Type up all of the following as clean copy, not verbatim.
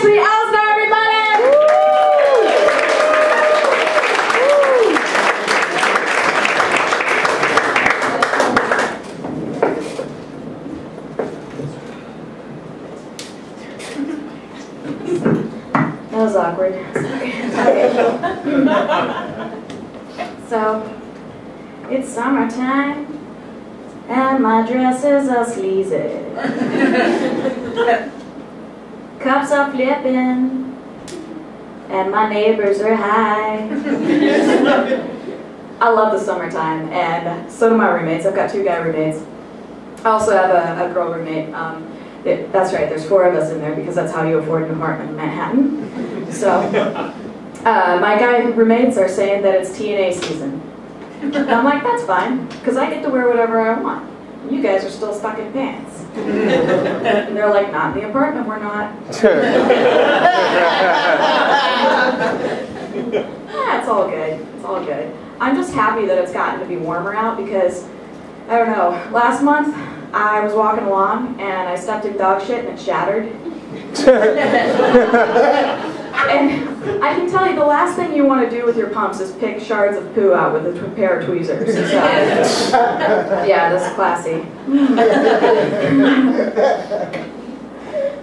Ashley Elsner, everybody! That was awkward. Sorry. So, it's summertime, and my dresses are sleazy. Cups are flipping, and my neighbors are high. I love the summertime, and so do my roommates. I've got 2 guy roommates. I also have a girl roommate. That's right, there's 4 of us in there because that's how you afford an apartment in Manhattan. So, my guy roommates are saying that it's TNA season. And I'm like, that's fine, because I get to wear whatever I want. You guys are still stuck in pants. And they're like, not in the apartment, we're not. It's all good, it's all good. I'm just happy that it's gotten to be warmer out because, I don't know, last month I was walking along and I stepped in dog shit and it shattered. And I can tell you the last thing you want to do with your pumps is pick shards of poo out with a pair of tweezers. So, yeah, this is classy.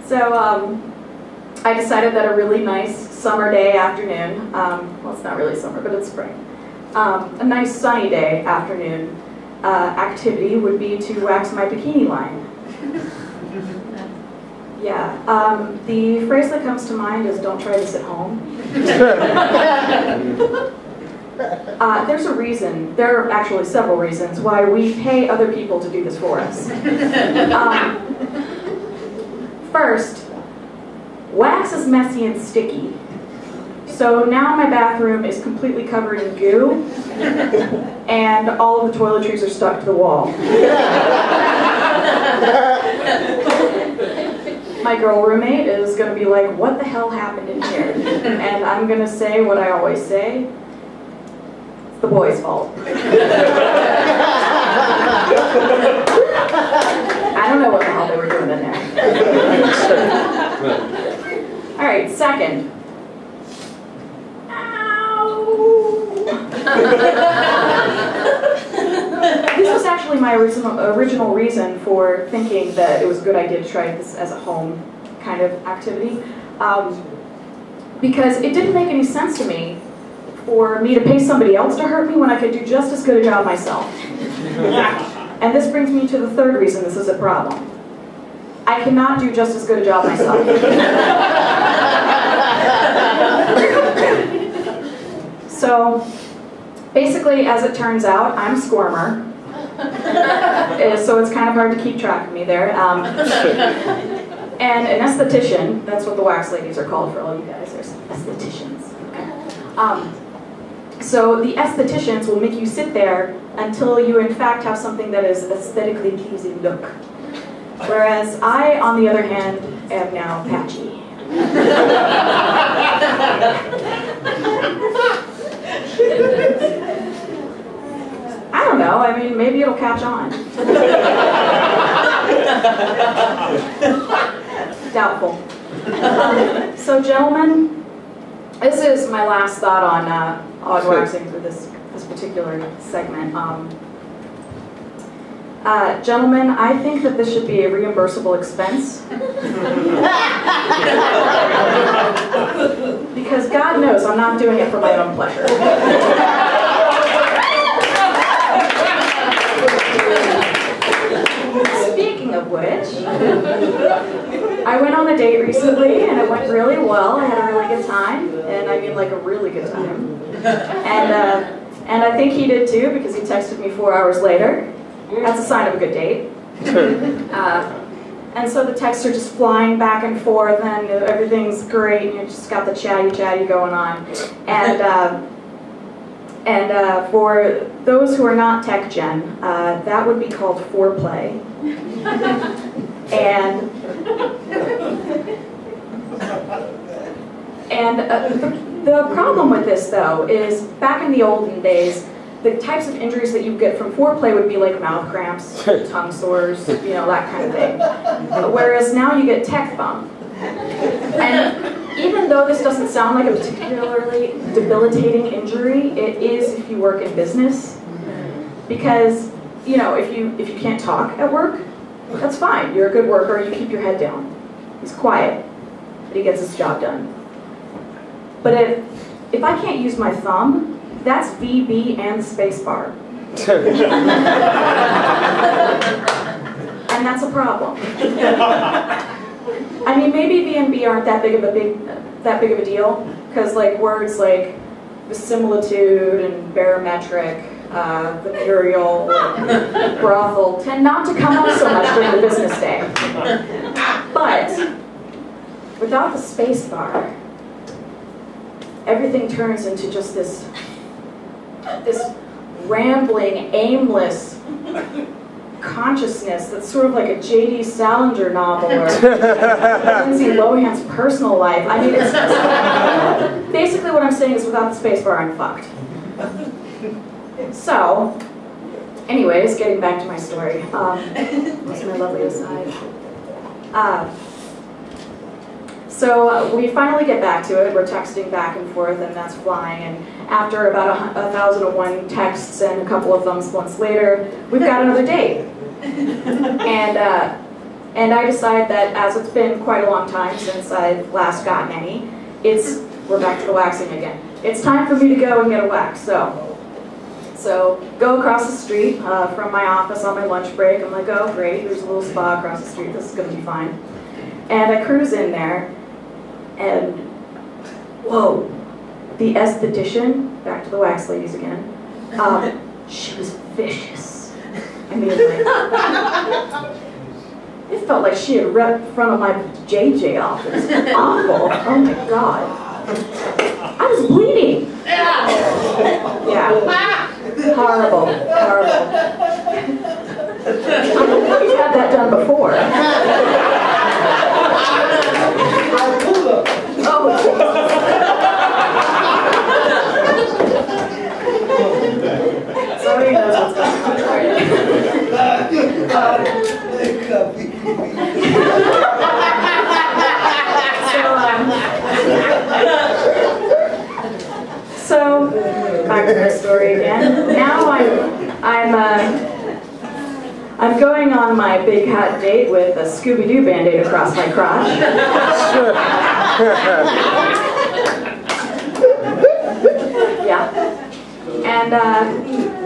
So I decided that a really nice summer day afternoon, well, it's not really summer, but it's spring, a nice sunny day afternoon activity would be to wax my bikini line. Yeah, the phrase that comes to mind is don't try this at home. There's a reason, there are actually several reasons why we pay other people to do this for us. First, wax is messy and sticky. So now my bathroom is completely covered in goo, and all of the toiletries are stuck to the wall. My girl roommate is going to be like, what the hell happened in here? And I'm going to say what I always say, it's the boys' fault. I don't know what the hell they were doing in there. Alright, second. This was actually my original reason for thinking that it was a good idea to try this as a home kind of activity. Because it didn't make any sense to me for me to pay somebody else to hurt me when I could do just as good a job myself. And this brings me to the third reason this is a problem. I cannot do just as good a job myself. So, basically, as it turns out, I'm a squirmer. So it's kind of hard to keep track of me there. And an esthetician, that's what the wax ladies are called for all you guys, there's estheticians. Okay. So the estheticians will make you sit there until you in fact have something that is aesthetically pleasing look. Whereas I, on the other hand, am now patchy. I don't know, I mean, maybe it'll catch on. Doubtful. So gentlemen, this is my last thought on waxing for this particular segment. Gentlemen, I think that this should be a reimbursable expense. Because God knows I'm not doing it for my own pleasure. Speaking of which, I went on a date recently and it went really well. I had a really good time, and I mean like a really good time. And I think he did too because he texted me 4 hours later. That's a sign of a good date. And so the texts are just flying back and forth, and everything's great, and you just got the chatty going on. And for those who are not tech gen, that would be called foreplay. And the problem with this, though, is back in the olden days, the types of injuries that you get from foreplay would be like mouth cramps, tongue sores, you know, that kind of thing. Whereas now you get tech bump. And though this doesn't sound like a particularly debilitating injury, it is if you work in business. Because, you know, if you can't talk at work, that's fine. You're a good worker, you keep your head down. He's quiet, but he gets his job done. But if I can't use my thumb, that's VB and the space bar. And that's a problem. I mean, maybe V and B aren't that big of a deal, because like words like verisimilitude and barometric, venereal, brothel tend not to come up so much during the business day. But without the space bar, everything turns into just this rambling, aimless consciousness that's sort of like a J.D. Salinger novel or Lindsay Lohan's personal life. I mean, it's basically what I'm saying is without the space bar, I'm fucked. So, anyways, getting back to my story. What's my lovely aside? So we finally get back to it. We're texting back and forth, and that's flying. And after about 1,001 texts and a couple of thumbs once later, we've got another date. And I decide that as it's been quite a long time since I've last gotten any, we're back to the waxing again. It's time for me to go and get a wax. So go across the street from my office on my lunch break. I'm like, oh great, there's a little spa across the street. This is going to be fine. And I cruise in there. And, whoa, the esthetician, back to the wax ladies again, she was vicious. I mean, like, it felt like she had repped in front of my JJ office. Awful. Oh my God. I was bleeding. Yeah. Horrible. Horrible. We've had that done before. So he knows what's going So back to my story again. Now I'm going on my big hat date with a Scooby-Doo band-aid across my crotch. Yeah. And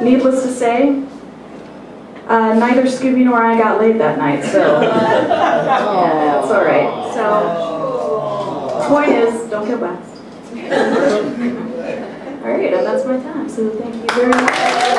needless to say, neither Scooby nor I got laid that night, so yeah, it's alright. So, point is, don't get waxed. Alright, and that's my time, so thank you very much.